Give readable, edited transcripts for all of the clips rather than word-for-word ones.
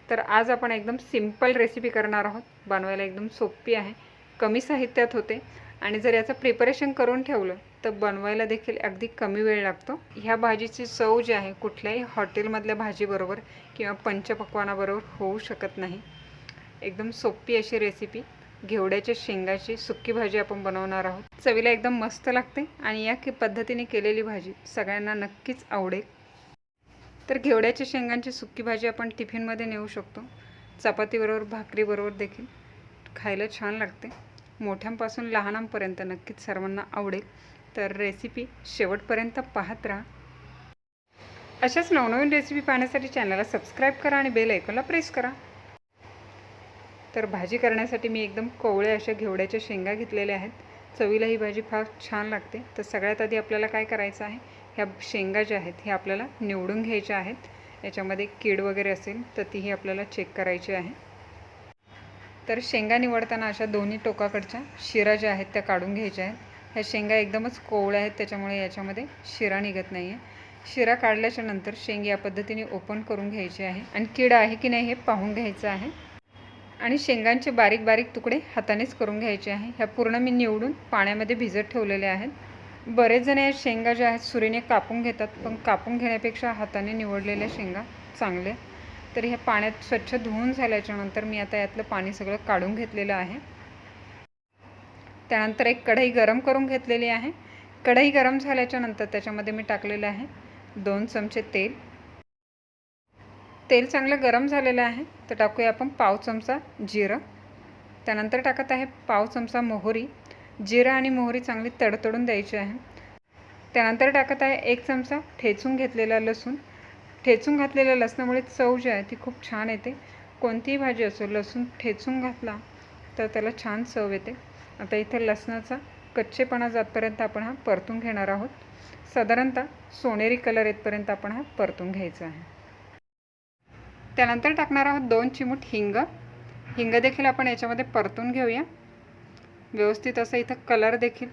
तर आज आपण एकदम सिंपल रेसिपी करणार आहोत। बनवायला एकदम सोपी आहे, कमी साहित्यात होते आणि जर याचं प्रिपरेशन करून ठेवलं तर बनवायला देखील अगदी कमी वेळ लागतो। ह्या भाजीची चव जी आहे कुठल्याही हॉटेलमधल्या भाजीबरोबर किंवा पंचपक्वानाबरोबर होऊ शकत नाही। एकदम सोपी अशी रेसिपी घेवड्याच्या शेंगाची सुक्की भाजी आपण बनवणार आहोत। चवीला एकदम मस्त लागते आणि या पद्धतीने केलेली भाजी सगळ्यांना नक्कीच आवडेल। तर घेवड्याच्या शेंगांची सुक्की भाजी आपण टिफिनमध्ये नेऊ शकतो, चपातीबरोबर भाकरीबरोबर देखील खायला छान लागते। मोठ्यांपासून लहानांपर्यंत नक्कीच सर्वांना आवडेल। तर रेसिपी शेवटपर्यंत पाहत राहा। अशाच नवनवीन रेसिपी पाहण्यासाठी चॅनलला सबस्क्राईब करा आणि बेल आयकॉनला प्रेस करा। तर भाजी करण्यासाठी मी एकदम कोवळ्या अशा घेवड्याच्या शेंगा घेतलेल्या आहेत। चवीला ही भाजी फार छान लागते। तर सगळ्यात आधी आपल्याला काय करायचं आहे, ह्या शेंगा ज्या आहेत हे आपल्याला निवडून घ्यायच्या आहेत। याच्यामध्ये कीड वगैरे असेल तर तीही आपल्याला चेक करायची आहे। तर शेंगा निवडताना अशा दोन्ही टोकाकडच्या शिरा ज्या आहेत त्या काढून घ्यायच्या आहेत। ह्या शेंगा एकदमच कोवळ्या आहेत त्याच्यामुळे याच्यामध्ये शिरा निघत नाही आहे। शिरा काढल्याच्या नंतर शेंग या पद्धतीने ओपन करून घ्यायची आहे आणि कीड आहे की नाही हे पाहून घ्यायचं आहे आणि शेंगांचे बारीक बारीक तुकडे हातानेच करून घ्यायचे आहे। ह्या पूर्ण मी निवडून पाण्यामध्ये भिजत ठेवलेले आहेत। बरेच जण या शेंगा ज्या आहेत सुरीने कापून घेतात, पण कापून घेण्यापेक्षा हाताने निवडलेल्या शेंगा चांगल्या। तर ह्या पाण्यात स्वच्छ धुवून झाल्याच्या नंतर मी आता यातलं पाणी सगळं काढून घेतलेलं आहे। त्यानंतर एक कढई गरम करून घेतलेली आहे। कढई गरम झाल्याच्या नंतर त्याच्यामध्ये मी टाकलेलं आहे 2 चमचे तेल। तेल चांगलं गरम झालेलं आहे तर टाकूया आपण पाव चमचा जिरं। त्यानंतर टाकत आहे पाव चमचा मोहरी। जिरं आणि मोहरी चांगली तडतडून द्यायची आहे। त्यानंतर टाकत आहे 1 चमचा ठेचून घेतलेला लसूण। ठेचून घातलेल्या लसणामुळे चव जी आहे ती खूप छान येते। कोणतीही भाजी असो लसूण ठेचून घातला तर त्याला छान चव येते। आता इथे लसणाचा कच्चेपणा जातपर्यंत आपण हा परतून घेणार आहोत। साधारणतः सोनेरी कलर येतपर्यंत आपण हा परतून घ्यायचा आहे। त्यानंतर टाकणार आहोत 2 चिमूट हिंग। हिंग देखील आपण याच्यामध्ये परतून घेऊया व्यवस्थित। असं इथं कलर देखील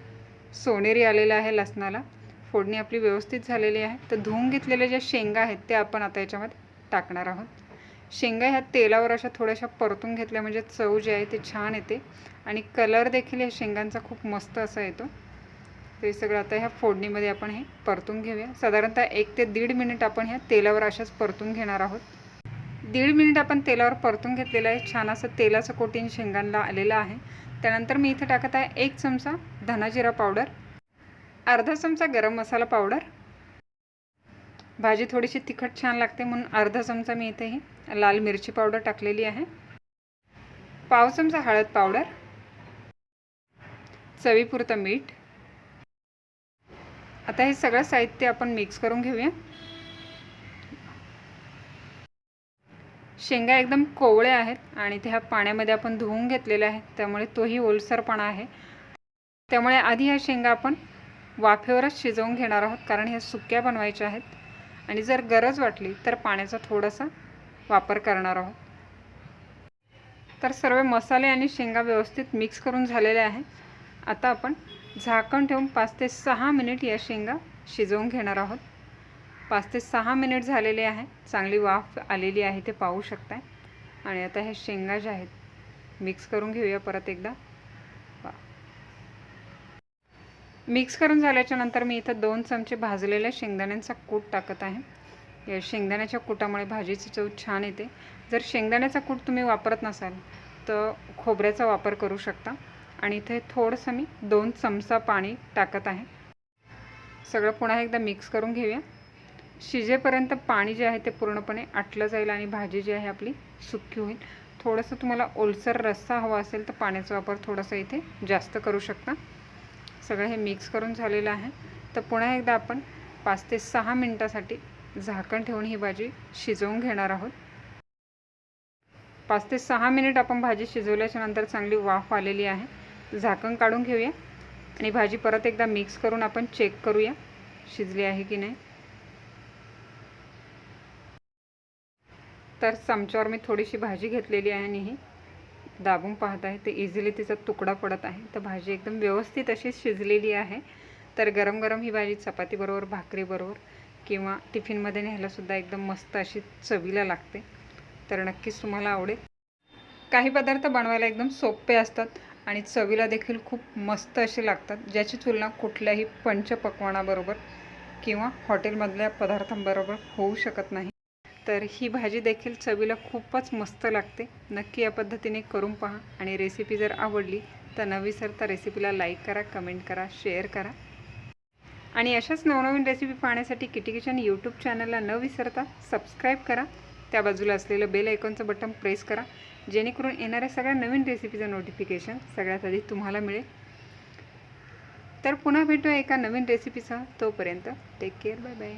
सोनेरी आलेला आहे लसणाला। फोडणी आपली व्यवस्थित झालेली आहे। तर धुवून घेतलेल्या ज्या शेंगा आहेत त्या आपण आता याच्यामध्ये टाकणार आहोत। शेंगा ह्या तेलावर अशा थोड्याशा परतून घेतल्या म्हणजे चव जी आहे ती छान येते आणि कलर देखील या शेंगांचा खूप मस्त असा येतो। ते सगळं आता ह्या फोडणीमध्ये आपण हे परतून घेऊया। साधारणतः 1 ते 1.5 मिनिट आपण ह्या तेलावर अशाच परतून घेणार आहोत। 1.5 मिनिट आपण तेलावर परतून घेतलेलं आहे। छान असं तेलाचं कोटिंग शेंगांना आलेलं आहे। त्यानंतर मी इथे टाकत आहे 1 चमचा धना जिरा पावडर, अर्धा चमचा गरम मसाला पावडर। भाजी थोडीशी तिखट छान लागते म्हणून अर्धा चमचा मी इथे ही लाल मिरची पावडर टाकलेली आहे। पाव चमचा हळद पावडर, चवीपुरतं मीठ। आता हे सगळं साहित्य आपण मिक्स करून घेऊया। शेंगा एकदम कोवळ्या आहेत आणि त्या पाण्यामध्ये आपण धुवून घेतलेल्या आहेत त्यामुळे तोही ओलसरपणा आहे। त्यामुळे आधी ह्या शेंगा आपण वाफेवरच शिजवून घेणार आहोत, कारण ह्या सुक्या बनवायच्या आहेत आणि जर गरज वाटली तर पाण्याचा थोडासा वापर करणार आहोत। तर सर्व मसाले आणि शेंगा व्यवस्थित मिक्स करून झालेले आहे। आता आपण झाकण ठेवून 5 ते 6 मिनिट या शेंगा शिजवून घेणार आहोत। 5 ते 6 मिनिट झालेले आहे। चांगली वाफ आलेली आहे ते पाहू शकताय। आणि आता ह्या शेंगा ज्या आहेत मिक्स करून घेऊया परत एकदा। मिक्स करून झाल्याच्या नंतर मी इथं 2 चमचे भाजलेल्या शेंगदाण्यांचा कूट टाकत आहे। या शेंगदाण्याच्या कूटामुळे भाजीची चव छान येते। जर शेंगदाण्याचा कूट तुम्ही वापरत नसाल तर खोबऱ्याचा वापर करू शकता। आणि इथे थोडंसं मी 2 चमचा पाणी टाकत आहे। सगळं पुन्हा एकदा मिक्स करून घेऊया। शिजेपर्यंत पाणी जे आहे ते पूर्णपणे आटलं जाईल आणि भाजी जी आहे आपली सुक्की होईल। थोडंसं तुम्हाला ओलसर रस्सा हवा असेल तर पाण्याचा वापर थोडासा इथे जास्त करू शकता। सगळं हे मिक्स करून झालेलं आहे। तर पुन्हा एकदा आपण 5 ते 6 मिनिटासाठी झाकण ठेवून ही भाजी शिजवून घेणार आहोत। 5 ते 6 मिनिट आपण भाजी शिजवल्याच्या नंतर चांगली वाफ आलेली आहे। झाकण काढून घेऊया आणि भाजी परत एकदा मिक्स करून आपण चेक करूया शिजली आहे की नाही। तर चमच्यावर मी थोडीशी भाजी घेतलेली आहे आणि ही दाबून पाहत आहे ते इझिली तिचा तुकडा पडत आहे। तर भाजी एकदम व्यवस्थित अशी शिजलेली आहे। तर गरम गरम ही भाजी चपातीबरोबर भाकरीबरोबर किंवा टिफिनमध्ये न्यायला सुद्धा एकदम मस्त अशी चवीला लागते। तर नक्कीच तुम्हाला आवडेल. काही पदार्थ बनवायला एकदम सोपे असतात आणि चवीला देखील खूप मस्त असे लागतात, ज्याची तुलना कुठल्याही पंचपक्वान्नाबरोबर किंवा हॉटेलमधल्या पदार्थांबरोबर होऊ शकत नाही. तर ही भाजी देखील चवीला खूपच मस्त लागते. नक्की या पद्धतीने करून पहा आणि रेसिपी जर आवडली तर न विसरता रेसिपीला लाईक करा, कमेंट करा, शेअर करा आणि अशाच नवनवीन रेसिपी पाहण्यासाठी किटी किचन यूट्यूब चॅनलला न विसरता सबस्क्राईब करा. त्या बाजूला असलेलं बेल आयकॉनचं बटन प्रेस करा, जेणेकरून येणाऱ्या सगळ्या नवीन रेसिपीचं नोटिफिकेशन सगळ्यात आधी तुम्हाला मिळेल. तर पुन्हा भेटूया एका नवीन रेसिपीसह. तोपर्यंत टेक केअर, बाय बाय.